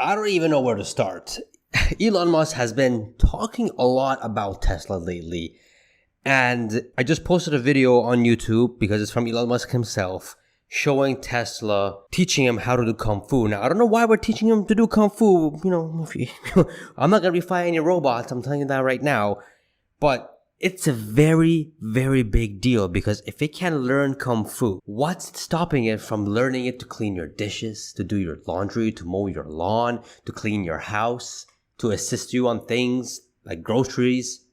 I don't even know where to start. Elon Musk has been talking a lot about Tesla lately. And I just posted a video on YouTube because it's from Elon Musk himself, showing Tesla, teaching him how to do Kung Fu. Now, I don't know why we're teaching him to do Kung Fu. I'm not going to be fighting any robots. I'm telling you that right now. But it's a very, very big deal because if it can learn Kung Fu, what's stopping it from learning it to clean your dishes, to do your laundry, to mow your lawn, to clean your house, to assist you on things like groceries?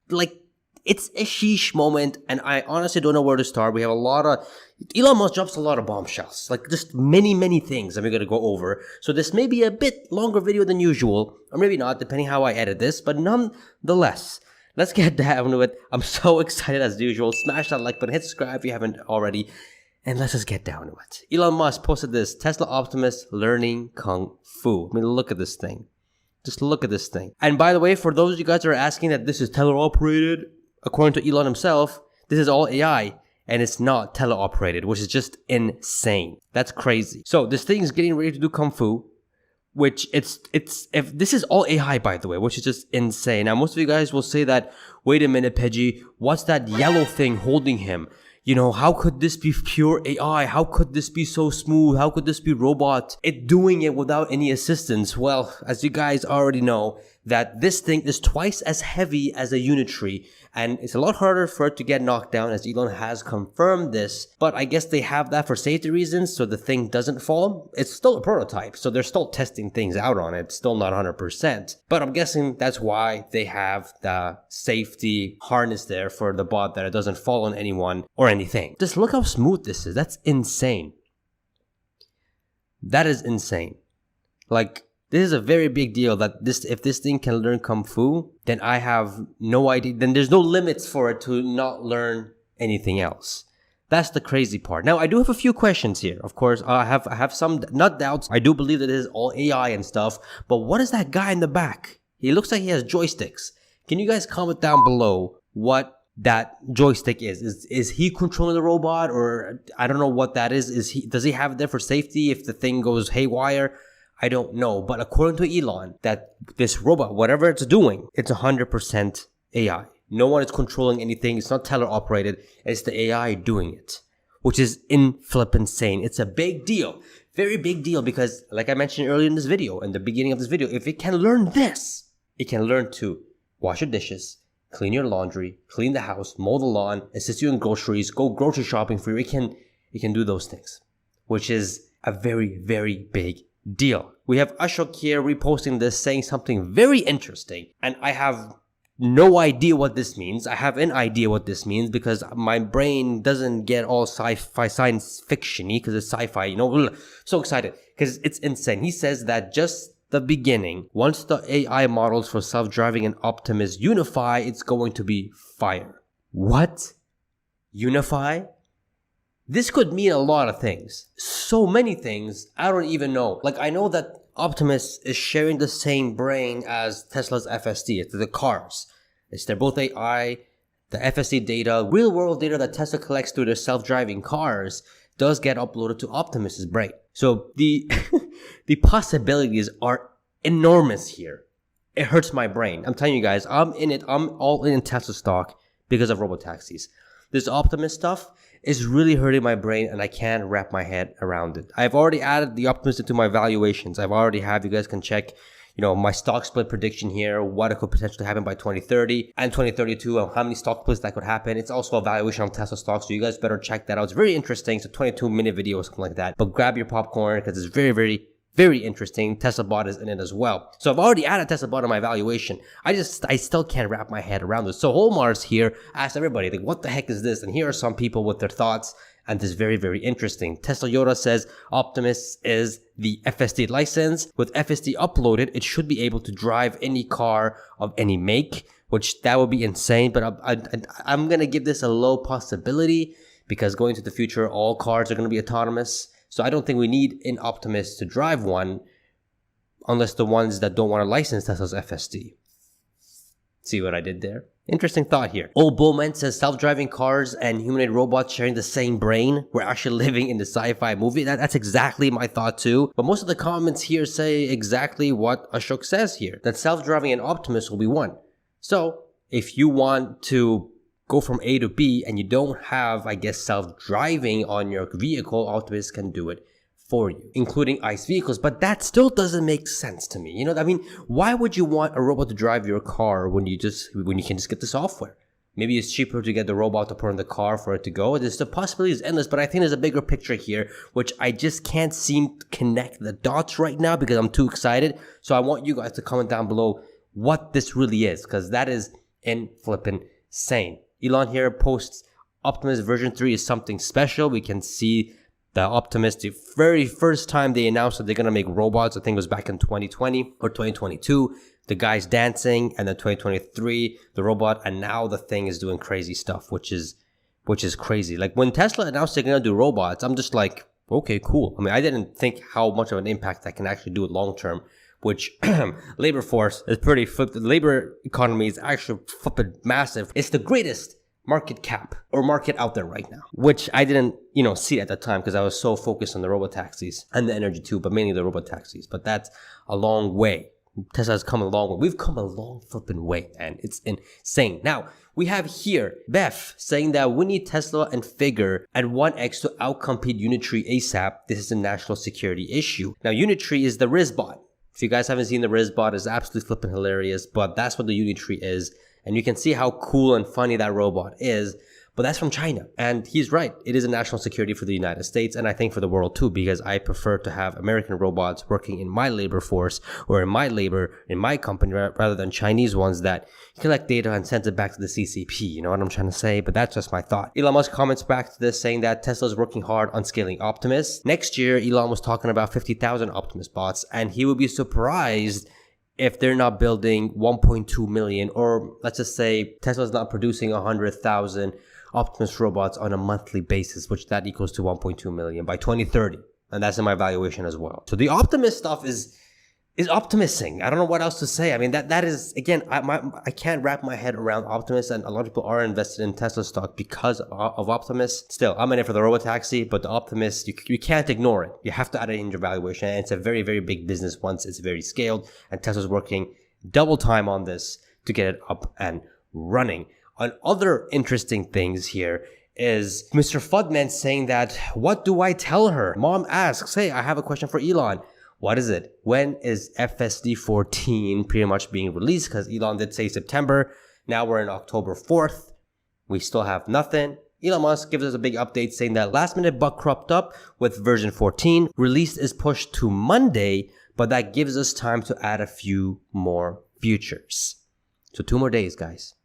Like, it's a sheesh moment, and I honestly don't know where to start. We have a lot of... Elon Musk drops a lot of bombshells, like just many, many things that we're going to go over. So this may be a bit longer video than usual, or maybe not, depending how I edit this, but nonetheless, let's get down to it. I'm so excited as usual. Smash that like button, hit subscribe if you haven't already, and let's just get down to it. Elon Musk posted this, Tesla Optimus learning Kung Fu. I mean, look at this thing. Just look at this thing. And by the way, for those of you guys that are asking that this is teleoperated, according to Elon himself, this is all AI, and it's not teleoperated, which is just insane. That's crazy. So this thing is getting ready to do Kung Fu, which if this is all AI, by the way, which is just insane. Now, most of you guys will say that, wait a minute, Pejjy, what's that yellow thing holding him? You know, how could this be pure AI? How could this be so smooth? How could this be robot? It doing it without any assistance. Well, as you guys already know, that this thing is twice as heavy as a Unitree, and it's a lot harder for it to get knocked down, as Elon has confirmed this. But I guess they have that for safety reasons, so the thing doesn't fall. It's still a prototype, so they're still testing things out on it. It's still not 100%. But I'm guessing that's why they have the safety harness there for the bot, that it doesn't fall on anyone or anything. Just look how smooth this is. That's insane. That is insane. Like, this is a very big deal that if this thing can learn Kung Fu, then I have no idea. Then there's no limits for it to not learn anything else. That's the crazy part. Now, I do have a few questions here. Of course, I have some, not doubts. I do believe that it is all AI and stuff. But what is that guy in the back? He looks like he has joysticks. Can you guys comment down below what that joystick is? Is he controlling the robot, or I don't know what that is. Does he have it there for safety if the thing goes haywire? I don't know, but according to Elon, that this robot, whatever it's doing, it's 100% AI. No one is controlling anything. It's not teleoperated. It's the AI doing it, which is insane. It's a big deal, very big deal, because like I mentioned earlier in this video, in the beginning of this video, if it can learn this, it can learn to wash your dishes, clean your laundry, clean the house, mow the lawn, assist you in groceries, go grocery shopping for you. It can do those things, which is a very, very big deal. We have Ashok here reposting this, saying something very interesting, and I have no idea what this means. I have an idea what this means because my brain doesn't get all sci-fi, science fiction-y because it's sci-fi, you know. So excited because it's insane. He says that just the beginning, once the AI models for self-driving and Optimus unify, it's going to be fire. What? Unify? This could mean a lot of things. So many things, I don't even know. Like, I know that Optimus is sharing the same brain as Tesla's FSD. It's the cars. They're both AI. The FSD data, real-world data that Tesla collects through their self-driving cars, does get uploaded to Optimus's brain. So the possibilities are enormous here. It hurts my brain. I'm telling you guys, I'm in it. I'm all in Tesla stock because of robotaxis. This Optimus stuff is really hurting my brain, and I can't wrap my head around it. I've already added the Optimus into my valuations. I've already have. You guys can check, you know, my stock split prediction here, what it could potentially happen by 2030 and 2032, and how many stock splits that could happen. It's also a valuation on Tesla stock, so you guys better check that out. It's very interesting. It's a 22-minute video or something like that. But grab your popcorn because it's very, very, very interesting. Tesla bot is in it as well. So I've already added Tesla bot in my valuation. I still can't wrap my head around this. So Holmars here asked everybody, like, what the heck is this? And here are some people with their thoughts. And this is very, very interesting. Tesla Yoda says Optimus is the FSD license. With FSD uploaded, it should be able to drive any car of any make, which that would be insane. But I'm going to give this a low possibility because going to the future, all cars are going to be autonomous. So I don't think we need an Optimus to drive one unless the ones that don't want to license Tesla's FSD. See what I did there? Interesting thought here. Old Bullman says self-driving cars and humanoid robots sharing the same brain. We're actually living in the sci-fi movie. That's exactly my thought too. But most of the comments here say exactly what Ashok says here, that self-driving and Optimus will be one. So if you want to go from A to B and you don't have, I guess, self-driving on your vehicle, Optimus can do it for you, including ICE vehicles. But that still doesn't make sense to me. You know, I mean, why would you want a robot to drive your car when you can just get the software? Maybe it's cheaper to get the robot to put in the car for it to go. The possibility is endless, but I think there's a bigger picture here, which I just can't seem to connect the dots right now because I'm too excited. So I want you guys to comment down below what this really is, because that is flippin' insane. Elon here posts Optimus version 3 is something special. We can see the Optimus, the very first time they announced that they're going to make robots, I think it was back in 2020 or 2022. The guy's dancing, and then 2023, the robot, and now the thing is doing crazy stuff, which is crazy. Like when Tesla announced they're going to do robots, I'm just like, okay, cool. I mean, I didn't think how much of an impact that can actually do long term, which labor force is pretty flipped. The labor economy is actually flipping massive. It's the greatest market cap or market out there right now, which I didn't, see at the time because I was so focused on the robotaxis and the energy too, but mainly the robotaxis. But that's a long way. Tesla's come a long way. We've come a long flipping way, and it's insane. Now, we have here Beth saying that we need Tesla and Figure at 1x to outcompete Unitree ASAP. This is a national security issue. Now, Unitree is the RizBot. If you guys haven't seen the RizBot, it's absolutely flipping hilarious, but that's what the Unitree is. And you can see how cool and funny that robot is, but that's from China. And he's right. It is a national security for the United States, and I think for the world too, because I prefer to have American robots working in my labor force or in my company, rather than Chinese ones that collect data and send it back to the CCP. You know what I'm trying to say? But that's just my thought. Elon Musk comments back to this saying that Tesla is working hard on scaling Optimus. Next year, Elon was talking about 50,000 Optimus bots, and he would be surprised if they're not building 1.2 million, or let's just say Tesla's not producing 100,000 Optimus robots on a monthly basis, which that equals to 1.2 million by 2030. And that's in my valuation as well. So the Optimus stuff is optimising. I don't know what else to say. I mean, that is, again, I can't wrap my head around Optimus, and a lot of people are invested in Tesla stock because of Optimus. Still, I'm in it for the robotaxi, but the Optimus, you can't ignore it. You have to add it in your valuation, and it's a very, very big business once it's very scaled, and Tesla's working double time on this to get it up and running. On other interesting things here is Mr. Fudman saying that, what do I tell her? Mom asks, hey, I have a question for Elon. What is it? When is FSD 14 pretty much being released? Because Elon did say September. Now we're in October 4th. We still have nothing. Elon Musk gives us a big update saying that last minute bug cropped up with version 14. Release is pushed to Monday, but that gives us time to add a few more features. So 2 more days, guys.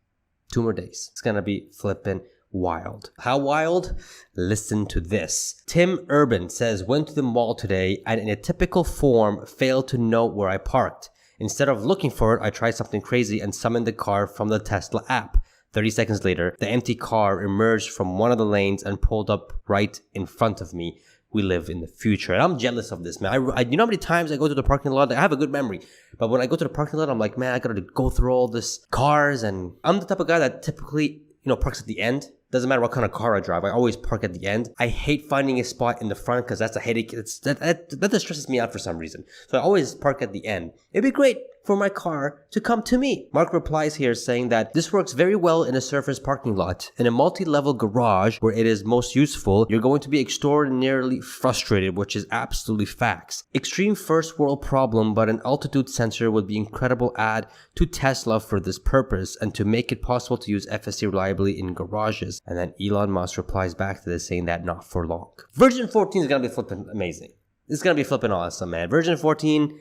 2 more days. It's going to be flipping wild. How wild? Listen to this. Tim Urban says, went to the mall today and in a typical form failed to know where I parked. Instead of looking for it, I tried something crazy and summoned the car from the Tesla app. 30 seconds later, the empty car emerged from one of the lanes and pulled up right in front of me. We live in the future. And I'm jealous of this, man. You know how many times I go to the parking lot? I have a good memory. But when I go to the parking lot, I'm like, man, I got to go through all this cars. And I'm the type of guy that typically, parks at the end. Doesn't matter what kind of car I drive. I always park at the end. I hate finding a spot in the front because that's a headache. That stresses me out for some reason. So I always park at the end. It'd be great for my car to come to me. Mark replies here saying that this works very well in a surface parking lot. In a multi-level garage where it is most useful, you're going to be extraordinarily frustrated, which is absolutely facts. Extreme first world problem, but an altitude sensor would be incredible add to Tesla for this purpose and to make it possible to use FSD reliably in garages. And then Elon Musk replies back to this saying that not for long. Version 14 is going to be flipping amazing. It's going to be flipping awesome, man. Version 14...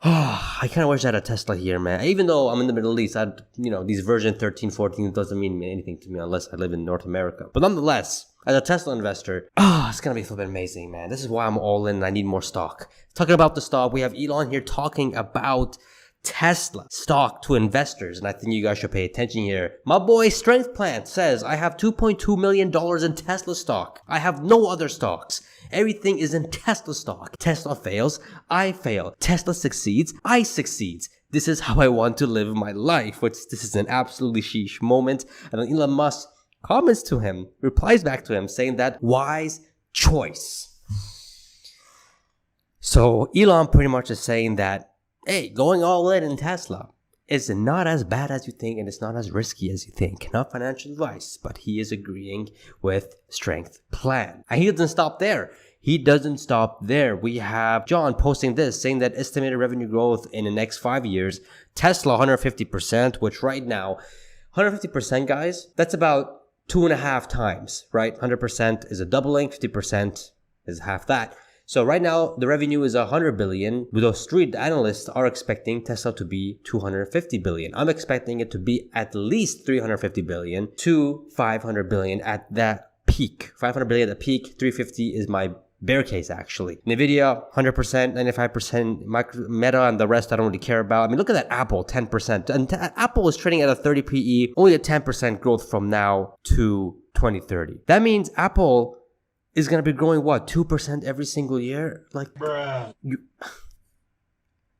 I kind of wish I had a Tesla here, man. Even though I'm in the Middle East, these version 13, 14 doesn't mean anything to me unless I live in North America. But nonetheless, as a Tesla investor, it's going to be flipping amazing, man. This is why I'm all in and I need more stock. Talking about the stock, we have Elon here talking about Tesla stock to investors, and I think you guys should pay attention here. My boy Strength Plant says, I have $2.2 million in Tesla stock. I have no other stocks. Everything is in Tesla stock. Tesla fails, I fail. Tesla succeeds, I succeeds. This is how I want to live my life. Which this is an absolutely sheesh moment. And then Elon Musk comments to him, replies back to him saying that wise choice. So Elon pretty much is saying that, hey, going all in Tesla is not as bad as you think, and it's not as risky as you think. Not financial advice, but he is agreeing with Strength Plan. And he doesn't stop there. He doesn't stop there. We have John posting this, saying that estimated revenue growth in the next 5 years, Tesla 150%, which right now, 150%, guys, that's about 2.5 times, right? 100% is a doubling, 50% is half that. So right now, the revenue is 100 billion. Those street analysts are expecting Tesla to be 250 billion. I'm expecting it to be at least 350 billion to 500 billion at that peak. 500 billion at the peak, 350 is my bear case actually. Nvidia, 100%, 95%, Meta and the rest I don't really care about. I mean, look at that Apple, 10%. And Apple is trading at a 30 PE, only a 10% growth from now to 2030. That means Apple is going to be growing, what, 2% every single year? Like, bruh.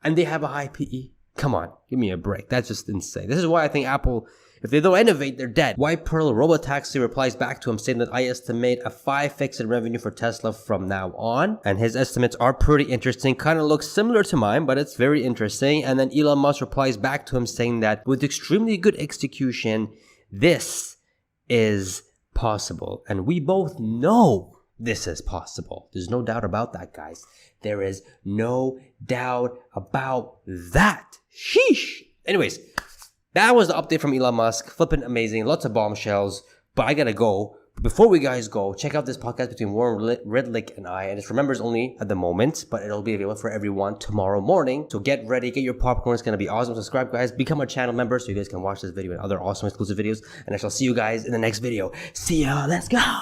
And they have a high PE? Come on, give me a break. That's just insane. This is why I think Apple, if they don't innovate, they're dead. White Pearl Robotaxi replies back to him saying that I estimate a 5x in revenue for Tesla from now on. And his estimates are pretty interesting. Kind of looks similar to mine, but it's very interesting. And then Elon Musk replies back to him saying that with extremely good execution, this is possible. And we both know this is possible. There's no doubt about that, guys. There is no doubt about that. Sheesh. Anyways, that was the update from Elon Musk. Flipping amazing. Lots of bombshells. But I gotta go. Before we guys go, check out this podcast between Warren Redlick and I. And it's for members only at the moment, but it'll be available for everyone tomorrow morning. So get ready, get your popcorn. It's gonna be awesome. Subscribe, guys. Become a channel member so you guys can watch this video and other awesome exclusive videos. And I shall see you guys in the next video. See ya. Let's go.